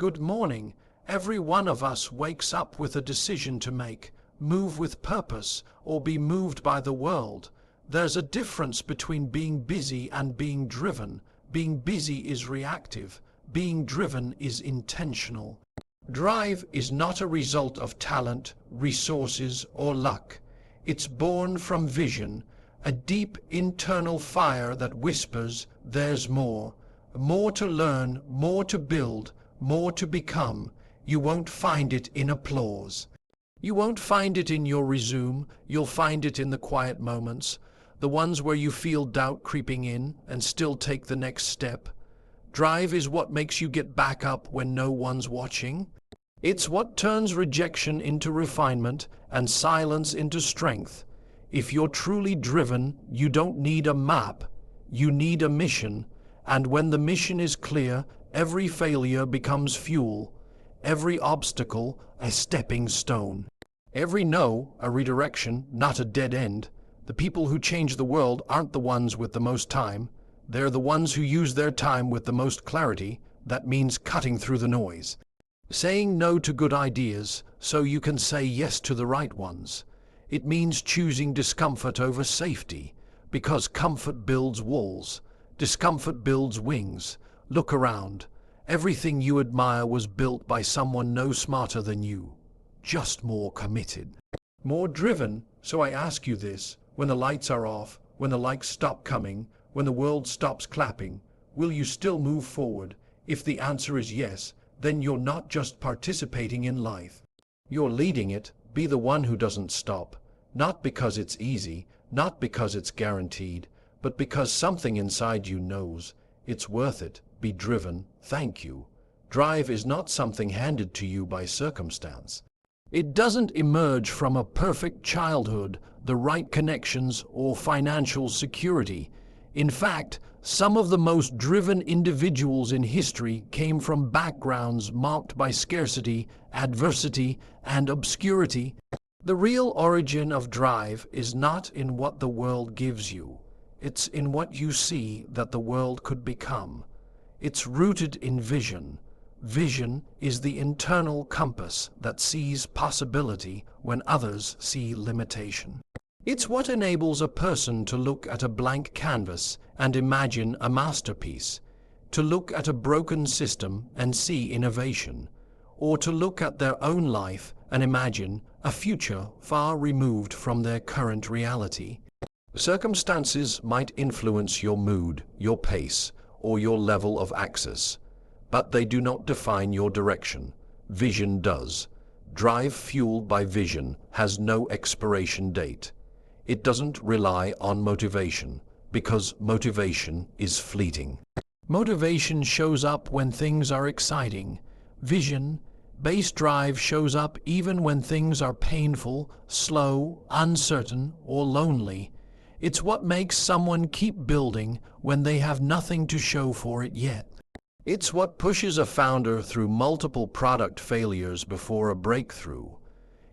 Good morning. Every one of us wakes up with a decision to make, move with purpose or be moved by the world. There's a difference between being busy and being driven. Being busy is reactive. Being driven is intentional. Drive is not a result of talent, resources, or luck. It's born from vision, a deep internal fire that whispers, there's more. More to learn, more to build, more to become. You won't find it in applause. You won't find it in your resume. You'll find it in the quiet moments, the ones where you feel doubt creeping in and still take the next step. Drive is what makes you get back up when no one's watching. It's what turns rejection into refinement and silence into strength. If you're truly driven, you don't need a map. You need a mission. And when the mission is clear, every failure becomes fuel. Every obstacle, a stepping stone. Every no, a redirection, not a dead end. The people who change the world aren't the ones with the most time. They're the ones who use their time with the most clarity. That means cutting through the noise. Saying no to good ideas so you can say yes to the right ones. It means choosing discomfort over safety, because comfort builds walls. Discomfort builds wings. Look around. Everything you admire was built by someone no smarter than you, just more committed. More driven. So I ask you this, when the lights are off, when the likes stop coming, when the world stops clapping, will you still move forward? If the answer is yes, then you're not just participating in life. You're leading it. Be the one who doesn't stop. Not because it's easy, not because it's guaranteed, but because something inside you knows it's worth it. Be driven. Thank you. Drive is not something handed to you by circumstance. It doesn't emerge from a perfect childhood, the right connections, or financial security. In fact, some of the most driven individuals in history came from backgrounds marked by scarcity, adversity, and obscurity. The real origin of drive is not in what the world gives you. It's in what you see that the world could become. It's rooted in vision. Vision is the internal compass that sees possibility when others see limitation. It's what enables a person to look at a blank canvas and imagine a masterpiece, to look at a broken system and see innovation, or to look at their own life and imagine a future far removed from their current reality. Circumstances might influence your mood, your pace, or your level of access, but they do not define your direction. Vision does. Drive fueled by vision has no expiration date. It doesn't rely on motivation, because motivation is fleeting. Motivation shows up when things are exciting. Vision-based drive shows up even when things are painful, slow, uncertain, or lonely. It's what makes someone keep building when they have nothing to show for it yet. It's what pushes a founder through multiple product failures before a breakthrough.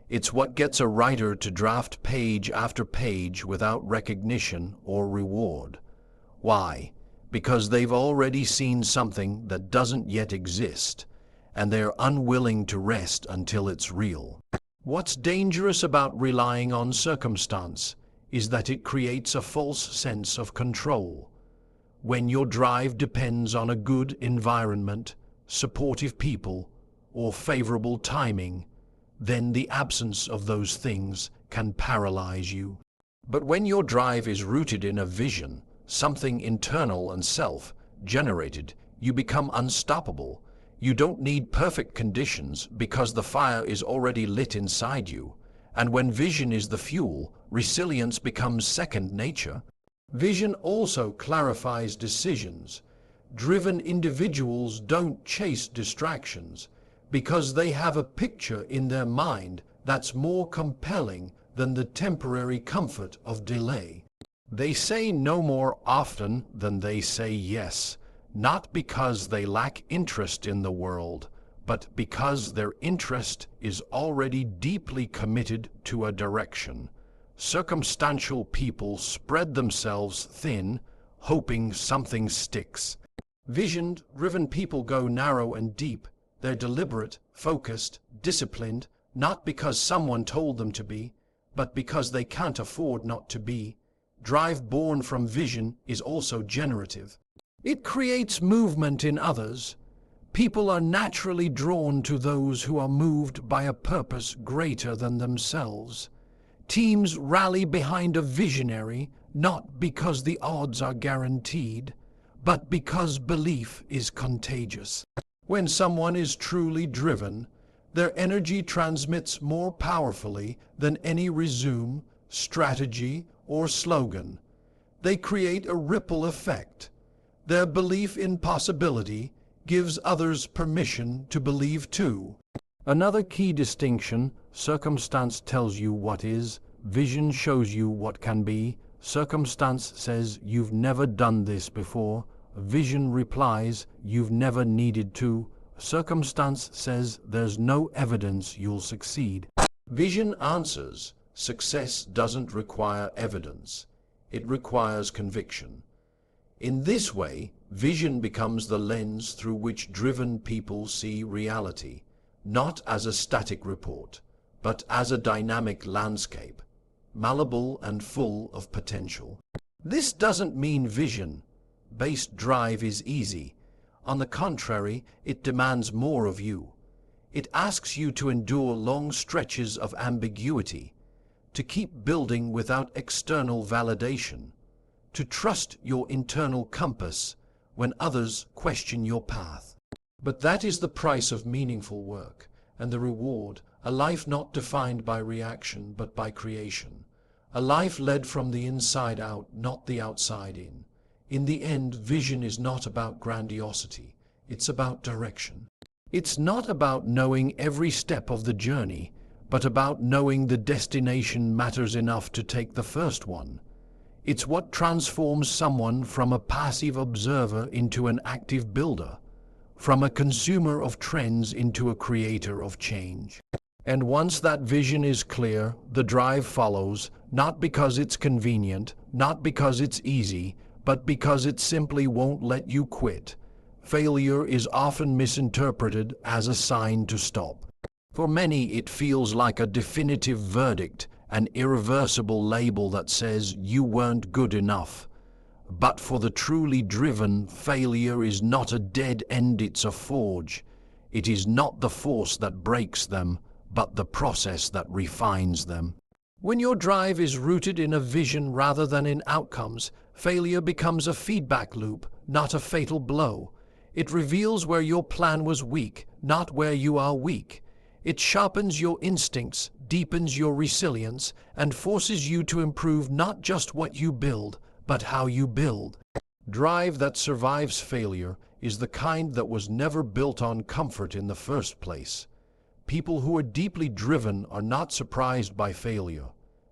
It's what gets a writer to draft page after page without recognition or reward. Why? Because they've already seen something that doesn't yet exist, and they're unwilling to rest until it's real. What's dangerous about relying on circumstance is that it creates a false sense of control. When your drive depends on a good environment, supportive people, or favorable timing, then the absence of those things can paralyze you. But when your drive is rooted in a vision, something internal and self-generated, you become unstoppable. You don't need perfect conditions because the fire is already lit inside you. And when vision is the fuel, resilience becomes second nature. Vision also clarifies decisions. Driven individuals don't chase distractions because they have a picture in their mind that's more compelling than the temporary comfort of delay. They say no more often than they say yes, not because they lack interest in the world, but because their interest is already deeply committed to a direction. Circumstantial people spread themselves thin, hoping something sticks. Vision-driven people go narrow and deep. They're deliberate, focused, disciplined, not because someone told them to be, but because they can't afford not to be. Drive born from vision is also generative. It creates movement in others. People are naturally drawn to those who are moved by a purpose greater than themselves. Teams rally behind a visionary not because the odds are guaranteed, but because belief is contagious. When someone is truly driven, their energy transmits more powerfully than any resume, strategy, or slogan. They create a ripple effect. Their belief in possibility gives others permission to believe too. Another key distinction: circumstance tells you what is, vision shows you what can be. Circumstance says you've never done this before. Vision replies you've never needed to. Circumstance says there's no evidence you'll succeed. Vision answers success doesn't require evidence. It requires conviction. In this way, vision becomes the lens through which driven people see reality, not as a static report, but as a dynamic landscape, malleable and full of potential. This doesn't mean vision-based drive is easy. On the contrary, it demands more of you. It asks you to endure long stretches of ambiguity, to keep building without external validation, to trust your internal compass when others question your path. But that is the price of meaningful work, and the reward, a life not defined by reaction but by creation, a life led from the inside out, not the outside in. In the end, vision is not about grandiosity, it's about direction. It's not about knowing every step of the journey, but about knowing the destination matters enough to take the first one. It's what transforms someone from a passive observer into an active builder, from a consumer of trends into a creator of change. And once that vision is clear, the drive follows, not because it's convenient, not because it's easy, but because it simply won't let you quit. Failure is often misinterpreted as a sign to stop. For many, it feels like a definitive verdict, an irreversible label that says you weren't good enough. But for the truly driven, failure is not a dead end, it's a forge. It is not the force that breaks them, but the process that refines them. When your drive is rooted in a vision rather than in outcomes, failure becomes a feedback loop, not a fatal blow. It reveals where your plan was weak, not where you are weak. It sharpens your instincts, deepens your resilience, and forces you to improve not just what you build, but how you build. Drive that survives failure is the kind that was never built on comfort in the first place. People who are deeply driven are not surprised by failure.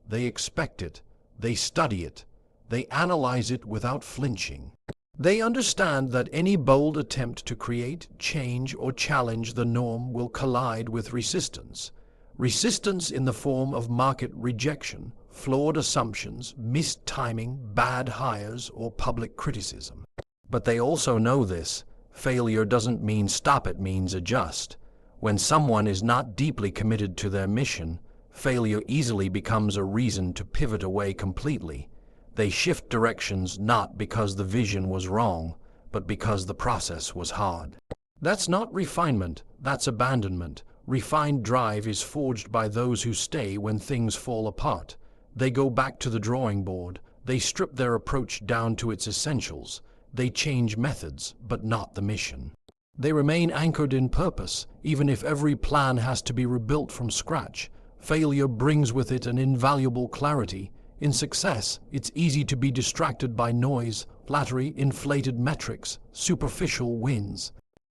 They expect it, they study it, they analyze it without flinching. They understand that any bold attempt to create, change, or challenge the norm will collide with resistance. Resistance in the form of market rejection, flawed assumptions, missed timing, bad hires, or public criticism. But they also know this. Failure doesn't mean stop, it means adjust. When someone is not deeply committed to their mission, failure easily becomes a reason to pivot away completely. They shift directions not because the vision was wrong, but because the process was hard. That's not refinement, that's abandonment. Refined drive is forged by those who stay when things fall apart. They go back to the drawing board. They strip their approach down to its essentials. They change methods, but not the mission. They remain anchored in purpose, even if every plan has to be rebuilt from scratch. Failure brings with it an invaluable clarity. In success, it's easy to be distracted by noise, flattery, inflated metrics, superficial wins.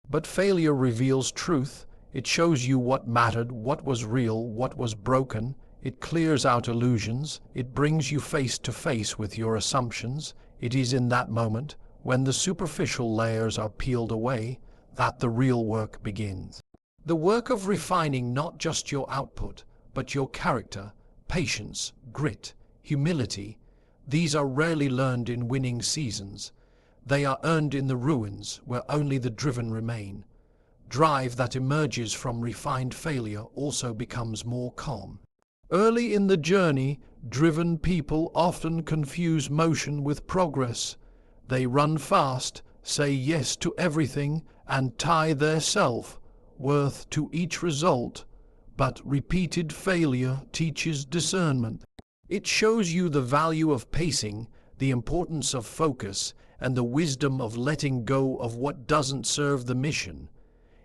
But failure reveals truth. It shows you what mattered, what was real, what was broken. It clears out illusions. It brings you face to face with your assumptions. It is in that moment, when the superficial layers are peeled away, that the real work begins. The work of refining not just your output, but your character, patience, grit, humility. These are rarely learned in winning seasons. They are earned in the ruins where only the driven remain. drive that emerges from refined failure also becomes more calm. Early in the journey, driven people often confuse motion with progress. They run fast, say yes to everything, and tie their self-worth to each result. But repeated failure teaches discernment. It shows you the value of pacing, the importance of focus, and the wisdom of letting go of what doesn't serve the mission.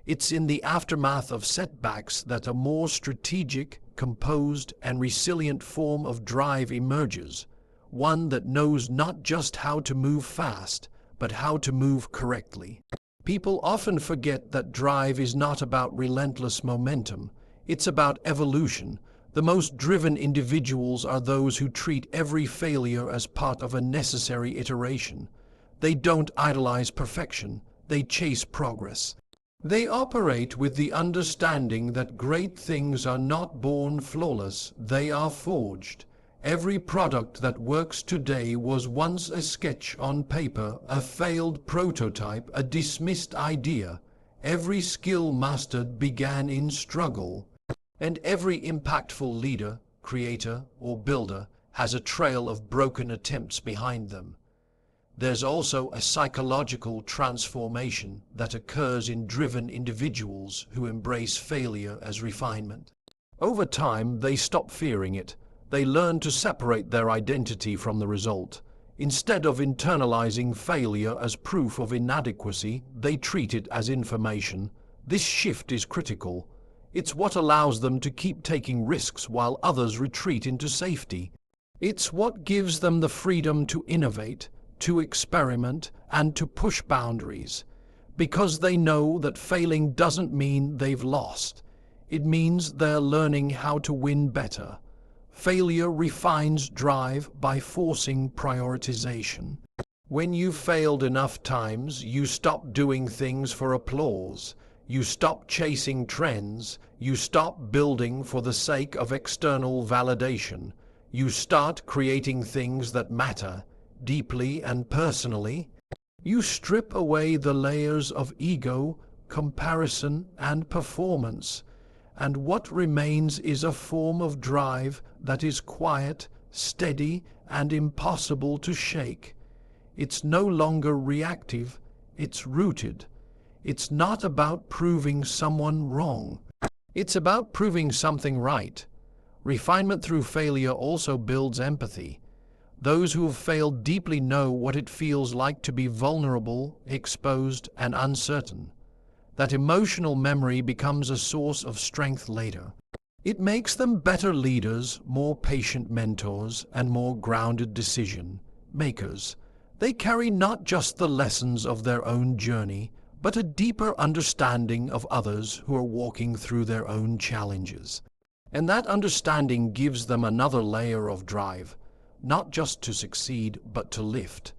It's in the aftermath of setbacks that a more strategic, composed, and resilient form of drive emerges, one that knows not just how to move fast, but how to move correctly. People often forget that drive is not about relentless momentum, it's about evolution. The most driven individuals are those who treat every failure as part of a necessary iteration. They don't idolize perfection, they chase progress. They operate with the understanding that great things are not born flawless, they are forged. Every product that works today was once a sketch on paper, a failed prototype, a dismissed idea. Every skill mastered began in struggle. And every impactful leader, creator, or builder has a trail of broken attempts behind them. There's also a psychological transformation that occurs in driven individuals who embrace failure as refinement. Over time, they stop fearing it. They learn to separate their identity from the result. Instead of internalizing failure as proof of inadequacy, they treat it as information. This shift is critical. It's what allows them to keep taking risks while others retreat into safety. It's what gives them the freedom to innovate, to experiment, and to push boundaries. Because they know that failing doesn't mean they've lost. It means they're learning how to win better. Failure refines drive by forcing prioritization. When you've failed enough times, you stop doing things for applause. You stop chasing trends. You stop building for the sake of external validation. You start creating things that matter, deeply and personally. You strip away the layers of ego, comparison, and performance. And what remains is a form of drive that is quiet, steady, and impossible to shake. It's no longer reactive, it's rooted. It's not about proving someone wrong. It's about proving something right. Refinement through failure also builds empathy. Those who have failed deeply know what it feels like to be vulnerable, exposed, and uncertain. That emotional memory becomes a source of strength later. It makes them better leaders, more patient mentors, and more grounded decision makers. They carry not just the lessons of their own journey, but a deeper understanding of others who are walking through their own challenges. And that understanding gives them another layer of drive, not just to succeed, but to lift.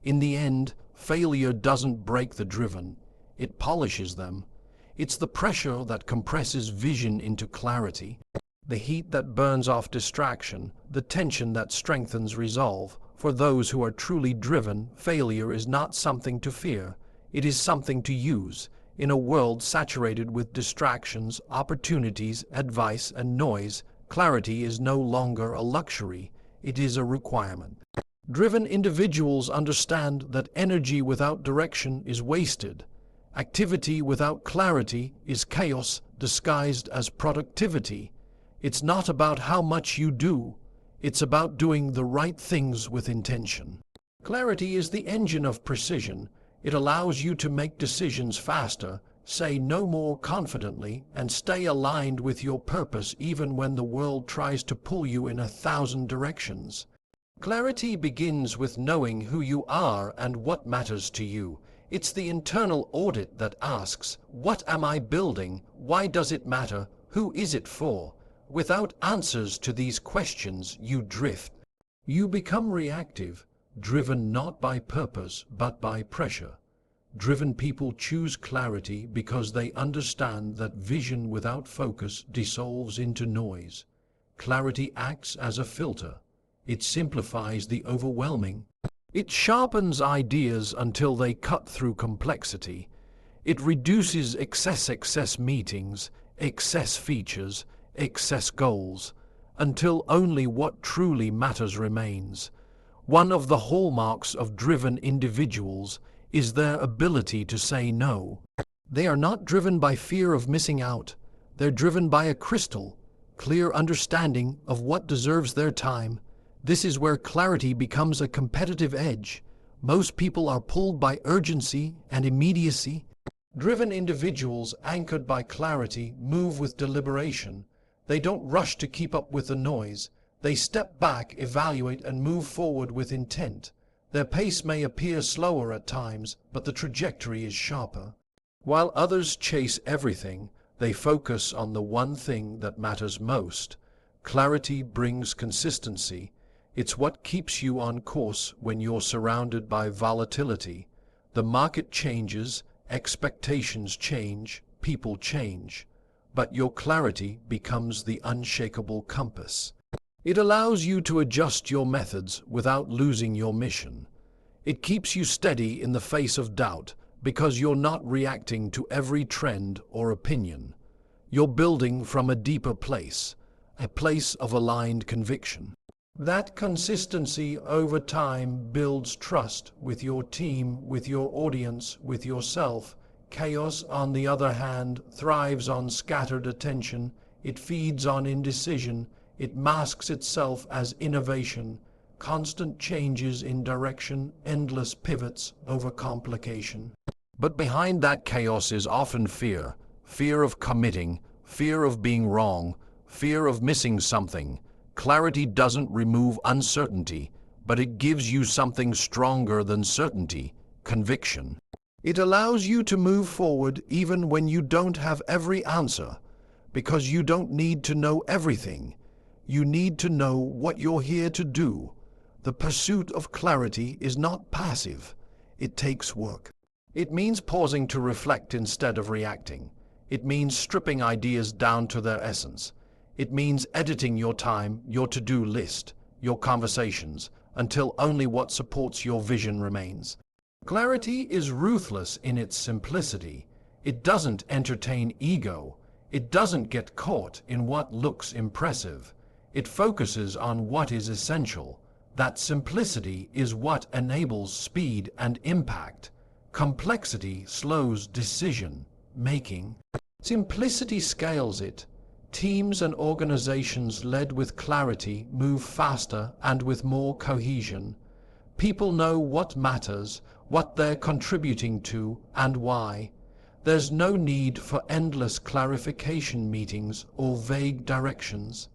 In the end, failure doesn't break the driven, it polishes them. It's the pressure that compresses vision into clarity, the heat that burns off distraction, the tension that strengthens resolve. For those who are truly driven, failure is not something to fear. It is something to use. In a world saturated with distractions, opportunities, advice, and noise, clarity is no longer a luxury. It is a requirement. Driven individuals understand that energy without direction is wasted. Activity without clarity is chaos disguised as productivity. It's not about how much you do. It's about doing the right things with intention. Clarity is the engine of precision. It allows you to make decisions faster, say no more confidently, and stay aligned with your purpose even when the world tries to pull you in 1,000 directions. Clarity begins with knowing who you are and what matters to you. It's the internal audit that asks, what am I building? Why does it matter? Who is it for? Without answers to these questions, you drift. You become reactive, driven not by purpose but by pressure. Driven people choose clarity because they understand that vision without focus dissolves into noise. Clarity acts as a filter. It simplifies the overwhelming. It sharpens ideas until they cut through complexity. It reduces excess meetings, excess features, excess goals, until only what truly matters remains. One of the hallmarks of driven individuals is their ability to say no. They are not driven by fear of missing out. They're driven by a crystal clear understanding of what deserves their time. This is where clarity becomes a competitive edge. Most people are pulled by urgency and immediacy. Driven individuals anchored by clarity move with deliberation. They don't rush to keep up with the noise. They step back, evaluate, and move forward with intent. Their pace may appear slower at times, but the trajectory is sharper. While others chase everything, they focus on the one thing that matters most. Clarity brings consistency. It's what keeps you on course when you're surrounded by volatility. The market changes, expectations change, people change, but your clarity becomes the unshakable compass. It allows you to adjust your methods without losing your mission. It keeps you steady in the face of doubt because you're not reacting to every trend or opinion. You're building from a deeper place, a place of aligned conviction. That consistency over time builds trust with your team, with your audience, with yourself. Chaos, on the other hand, thrives on scattered attention. It feeds on indecision. It masks itself as innovation. Constant changes in direction, endless pivots over complication. But behind that chaos is often fear. Fear of committing, fear of being wrong, fear of missing something. Clarity doesn't remove uncertainty, but it gives you something stronger than certainty, conviction. It allows you to move forward even when you don't have every answer, because you don't need to know everything. You need to know what you're here to do. The pursuit of clarity is not passive. It takes work. It means pausing to reflect instead of reacting. It means stripping ideas down to their essence. It means editing your time, your to-do list, your conversations, until only what supports your vision remains. Clarity is ruthless in its simplicity. It doesn't entertain ego. It doesn't get caught in what looks impressive. It focuses on what is essential. That simplicity is what enables speed and impact. Complexity slows decision-making. Simplicity scales it. Teams and organizations led with clarity move faster and with more cohesion. People know what matters, what they're contributing to, and why. There's no need for endless clarification meetings or vague directions.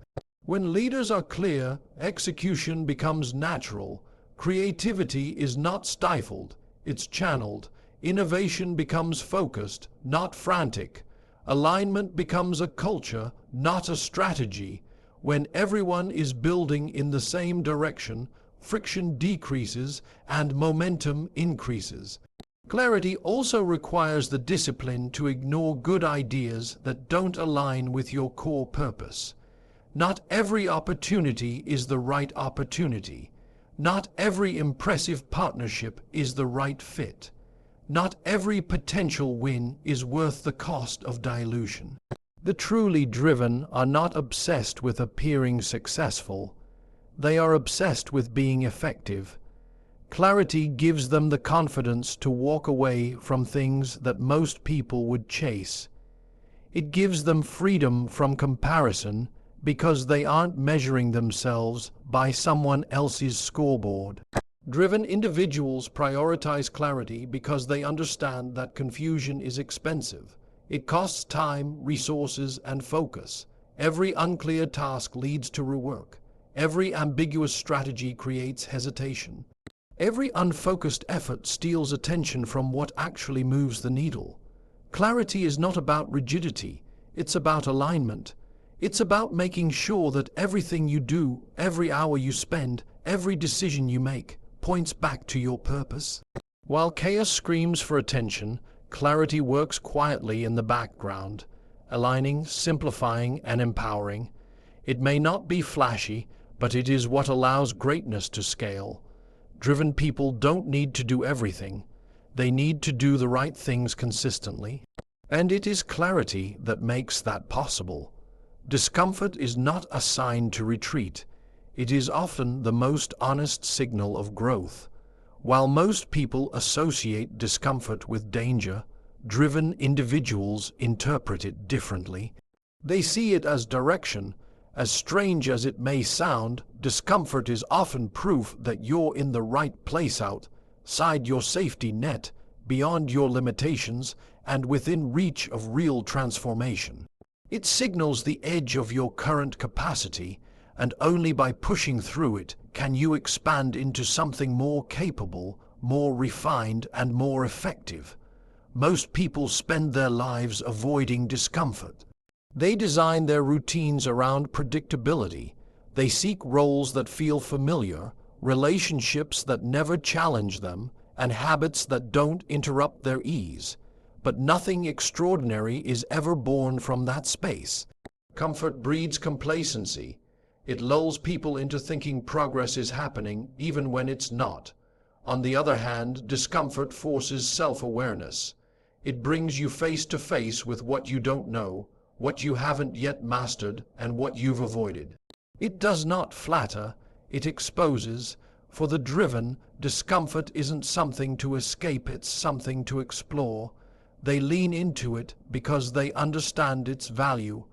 When leaders are clear, execution becomes natural. Creativity is not stifled, it's channeled. Innovation becomes focused, not frantic. Alignment becomes a culture, not a strategy. When everyone is building in the same direction, friction decreases and momentum increases. Clarity also requires the discipline to ignore good ideas that don't align with your core purpose. Not every opportunity is the right opportunity. Not every impressive partnership is the right fit. Not every potential win is worth the cost of dilution. The truly driven are not obsessed with appearing successful. They are obsessed with being effective. Clarity gives them the confidence to walk away from things that most people would chase. It gives them freedom from comparison because they aren't measuring themselves by someone else's scoreboard. Driven individuals prioritize clarity because they understand that confusion is expensive. It costs time, resources, and focus. Every unclear task leads to rework. Every ambiguous strategy creates hesitation. Every unfocused effort steals attention from what actually moves the needle. Clarity is not about rigidity. It's about alignment. It's about making sure that everything you do, every hour you spend, every decision you make, points back to your purpose. While chaos screams for attention, clarity works quietly in the background, aligning, simplifying, and empowering. It may not be flashy, but it is what allows greatness to scale. Driven people don't need to do everything. They need to do the right things consistently. And it is clarity that makes that possible. Discomfort is not a sign to retreat. It is often the most honest signal of growth. While most people associate discomfort with danger, driven individuals interpret it differently. They see it as direction. As strange as it may sound, discomfort is often proof that you're in the right place outside your safety net, beyond your limitations, and within reach of real transformation. It signals the edge of your current capacity, and only by pushing through it can you expand into something more capable, more refined, and more effective. Most people spend their lives avoiding discomfort. They design their routines around predictability. They seek roles that feel familiar, relationships that never challenge them, and habits that don't interrupt their ease. But nothing extraordinary is ever born from that space. Comfort breeds complacency. It lulls people into thinking progress is happening even when it's not. On the other hand, discomfort forces self-awareness. It brings you face to face with what you don't know, what you haven't yet mastered, and what you've avoided. It does not flatter, it exposes. For the driven, discomfort isn't something to escape, it's something to explore. They lean into it because they understand its value.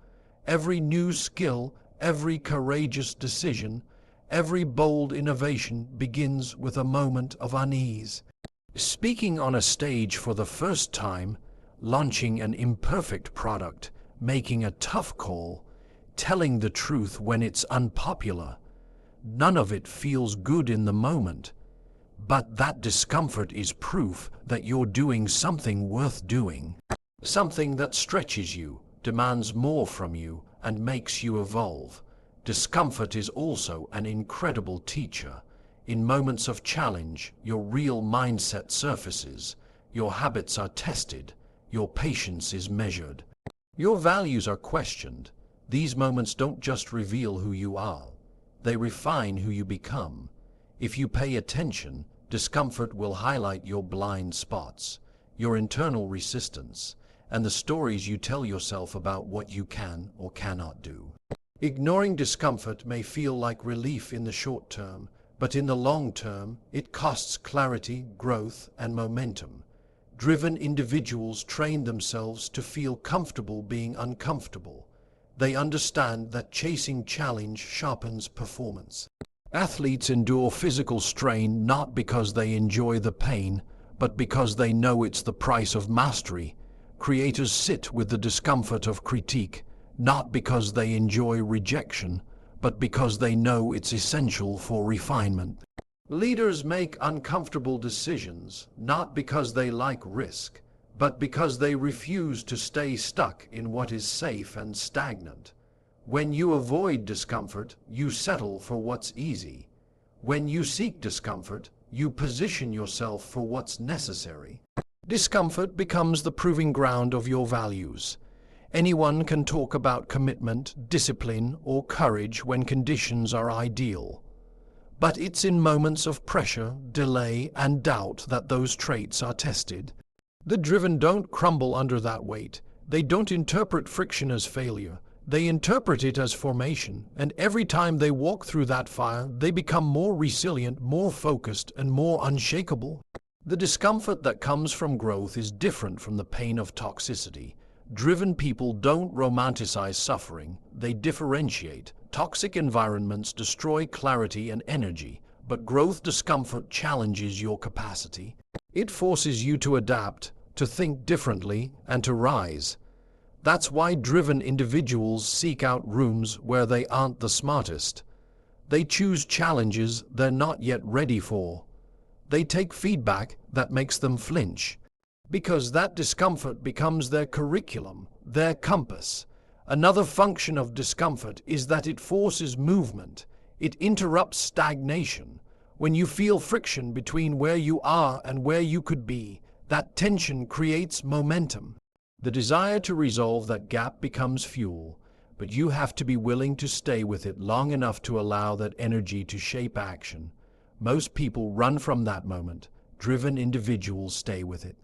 Every new skill, every courageous decision, every bold innovation begins with a moment of unease. Speaking on a stage for the first time, launching an imperfect product, making a tough call, telling the truth when it's unpopular. None of it feels good in the moment. But that discomfort is proof that you're doing something worth doing. Something that stretches you, demands more from you, and makes you evolve. Discomfort is also an incredible teacher. In moments of challenge, your real mindset surfaces. Your habits are tested. Your patience is measured. Your values are questioned. These moments don't just reveal who you are. They refine who you become. If you pay attention, discomfort will highlight your blind spots, your internal resistance, and the stories you tell yourself about what you can or cannot do. Ignoring discomfort may feel like relief in the short term, but in the long term, it costs clarity, growth, and momentum. Driven individuals train themselves to feel comfortable being uncomfortable. They understand that chasing challenge sharpens performance. Athletes endure physical strain not because they enjoy the pain, but because they know it's the price of mastery. Creators sit with the discomfort of critique, not because they enjoy rejection, but because they know it's essential for refinement. Leaders make uncomfortable decisions, not because they like risk, but because they refuse to stay stuck in what is safe and stagnant. When you avoid discomfort, you settle for what's easy. When you seek discomfort, you position yourself for what's necessary. Discomfort becomes the proving ground of your values. Anyone can talk about commitment, discipline, or courage when conditions are ideal. But it's in moments of pressure, delay, and doubt that those traits are tested. The driven don't crumble under that weight. They don't interpret friction as failure. They interpret it as formation, and every time they walk through that fire, they become more resilient, more focused, and more unshakable. The discomfort that comes from growth is different from the pain of toxicity. Driven people don't romanticize suffering, they differentiate. Toxic environments destroy clarity and energy, but growth discomfort challenges your capacity. It forces you to adapt, to think differently, and to rise. That's why driven individuals seek out rooms where they aren't the smartest. They choose challenges they're not yet ready for. They take feedback that makes them flinch, because that discomfort becomes their curriculum, their compass. Another function of discomfort is that it forces movement. It interrupts stagnation. When you feel friction between where you are and where you could be, that tension creates momentum. The desire to resolve that gap becomes fuel, but you have to be willing to stay with it long enough to allow that energy to shape action. Most people run from that moment. driven individuals stay with it.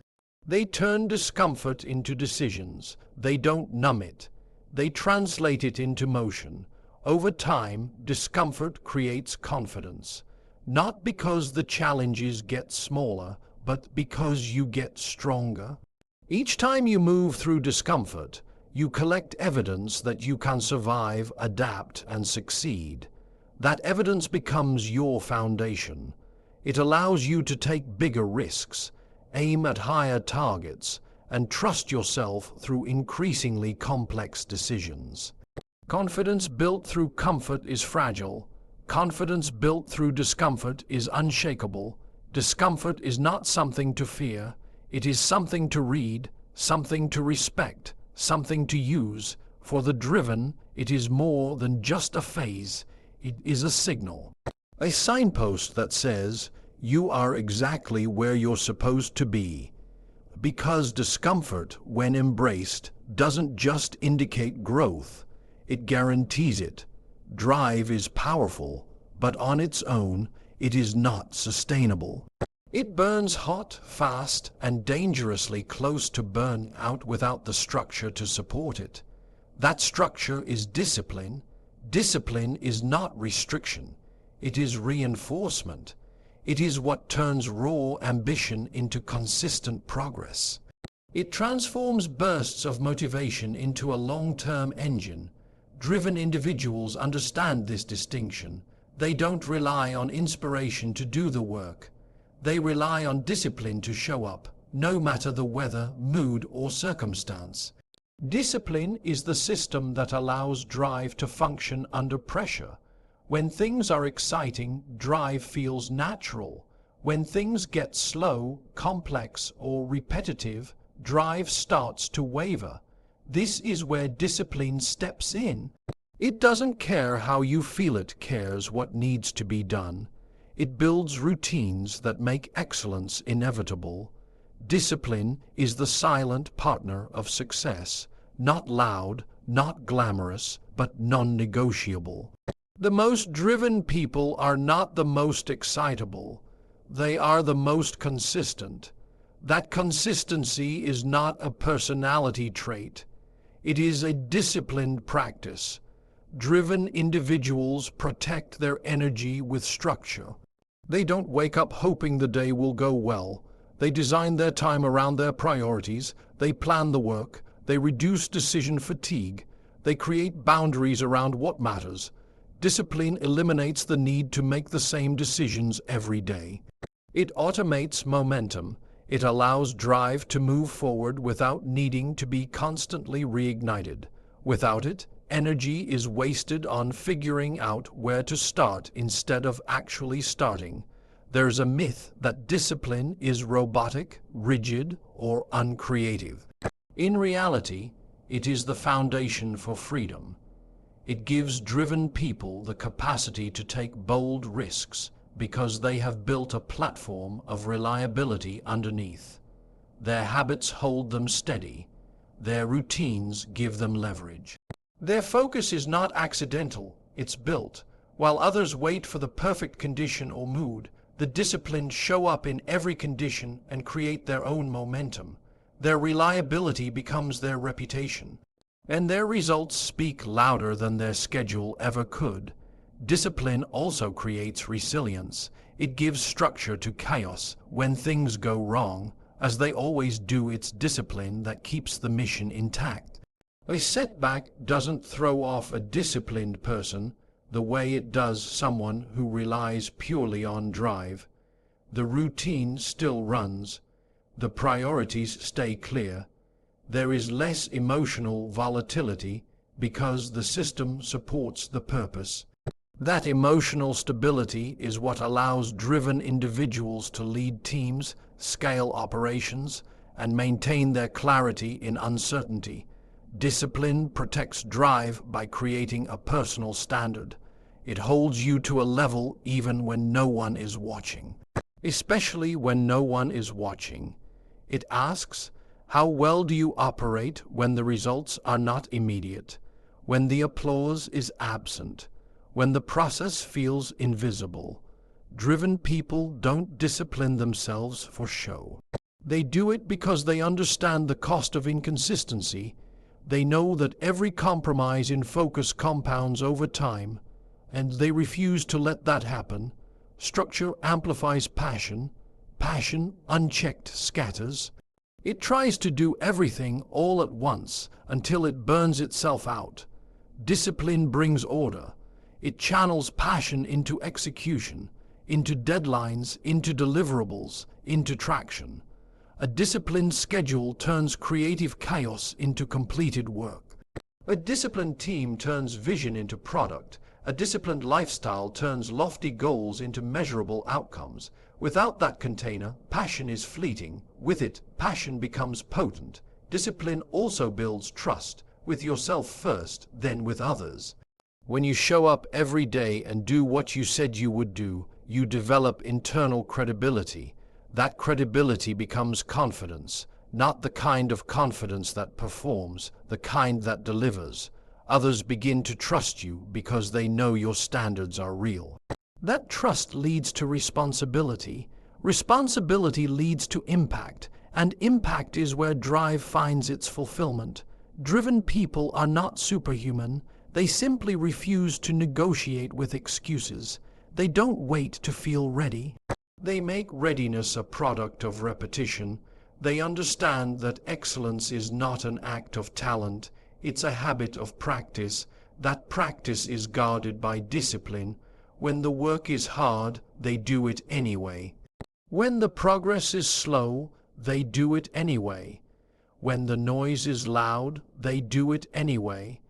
They turn discomfort into decisions. They don't numb it. They translate it into motion. Over time, discomfort creates confidence. Not because the challenges get smaller, but because you get stronger. Each time you move through discomfort, you collect evidence that you can survive, adapt, and succeed. That evidence becomes your foundation. It allows you to take bigger risks, aim at higher targets, and trust yourself through increasingly complex decisions. Confidence built through comfort is fragile. Confidence built through discomfort is unshakable. Discomfort is not something to fear. It is something to read, something to respect, something to use. For the driven, it is more than just a phase. It is a signal. A signpost that says, you are exactly where you're supposed to be. Because discomfort, when embraced, doesn't just indicate growth. It guarantees it. Drive is powerful, but on its own, it is not sustainable. It burns hot, fast, and dangerously close to burnout without the structure to support it. That structure is discipline. Discipline is not restriction. It is reinforcement. It is what turns raw ambition into consistent progress. It transforms bursts of motivation into a long-term engine. Driven individuals understand this distinction. They don't rely on inspiration to do the work. They rely on discipline to show up, no matter the weather, mood, or circumstance. Discipline is the system that allows drive to function under pressure. When things are exciting, drive feels natural. When things get slow, complex, or repetitive, drive starts to waver. This is where discipline steps in. It doesn't care how you feel, it cares what needs to be done. It builds routines that make excellence inevitable. Discipline is the silent partner of success, not loud, not glamorous, but non-negotiable. The most driven people are not the most excitable. They are the most consistent. That consistency is not a personality trait. It is a disciplined practice. Driven individuals protect their energy with structure. They don't wake up hoping the day will go well. They design their time around their priorities. They plan the work. They reduce decision fatigue. They create boundaries around what matters. Discipline eliminates the need to make the same decisions every day. It automates momentum. It allows drive to move forward without needing to be constantly reignited. Without it, energy is wasted on figuring out where to start instead of actually starting. There's a myth that discipline is robotic, rigid, or uncreative. In reality, it is the foundation for freedom. It gives driven people the capacity to take bold risks because they have built a platform of reliability underneath. Their habits hold them steady. Their routines give them leverage. Their focus is not accidental, it's built. While others wait for the perfect condition or mood, the disciplined show up in every condition and create their own momentum. Their reliability becomes their reputation, and their results speak louder than their schedule ever could. Discipline also creates resilience. It gives structure to chaos when things go wrong. As they always do, it's discipline that keeps the mission intact. A setback doesn't throw off a disciplined person the way it does someone who relies purely on drive. The routine still runs. The priorities stay clear. There is less emotional volatility because the system supports the purpose. That emotional stability is what allows driven individuals to lead teams, scale operations, and maintain their clarity in uncertainty. Discipline protects drive by creating a personal standard. It holds you to a level even when no one is watching. Especially when no one is watching. It asks, how well do you operate when the results are not immediate, when the applause is absent, when the process feels invisible? Driven people don't discipline themselves for show. They do it because they understand the cost of inconsistency. They know that every compromise in focus compounds over time, and they refuse to let that happen. Structure amplifies passion. Passion, unchecked, scatters. It tries to do everything all at once until it burns itself out. Discipline brings order. It channels passion into execution, into deadlines, into deliverables, into traction. A disciplined schedule turns creative chaos into completed work. A disciplined team turns vision into product. A disciplined lifestyle turns lofty goals into measurable outcomes. Without that container, passion is fleeting. With it, passion becomes potent. Discipline also builds trust, with yourself first, then with others. When you show up every day and do what you said you would do, you develop internal credibility. That credibility becomes confidence, not the kind of confidence that performs, the kind that delivers. Others begin to trust you because they know your standards are real. That trust leads to responsibility. Responsibility leads to impact, and impact is where drive finds its fulfillment. Driven people are not superhuman. They simply refuse to negotiate with excuses. They don't wait to feel ready. They make readiness a product of repetition. They understand that excellence is not an act of talent, it's a habit of practice. That practice is guarded by discipline. When the work is hard, they do it anyway. When the progress is slow, they do it anyway. When the noise is loud, they do it anyway.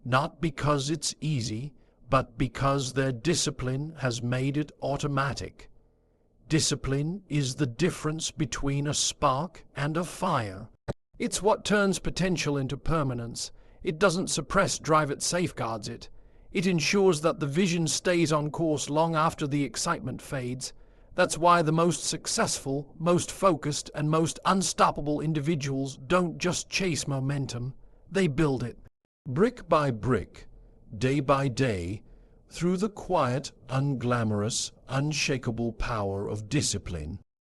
Not because it's easy, but because their discipline has made it automatic. Discipline is the difference between a spark and a fire. It's what turns potential into permanence. It doesn't suppress drive, it safeguards it. It ensures that the vision stays on course long after the excitement fades. That's why the most successful, most focused, and most unstoppable individuals don't just chase momentum. They build it. Brick by brick, day by day, through the quiet, unglamorous, unshakable power of discipline.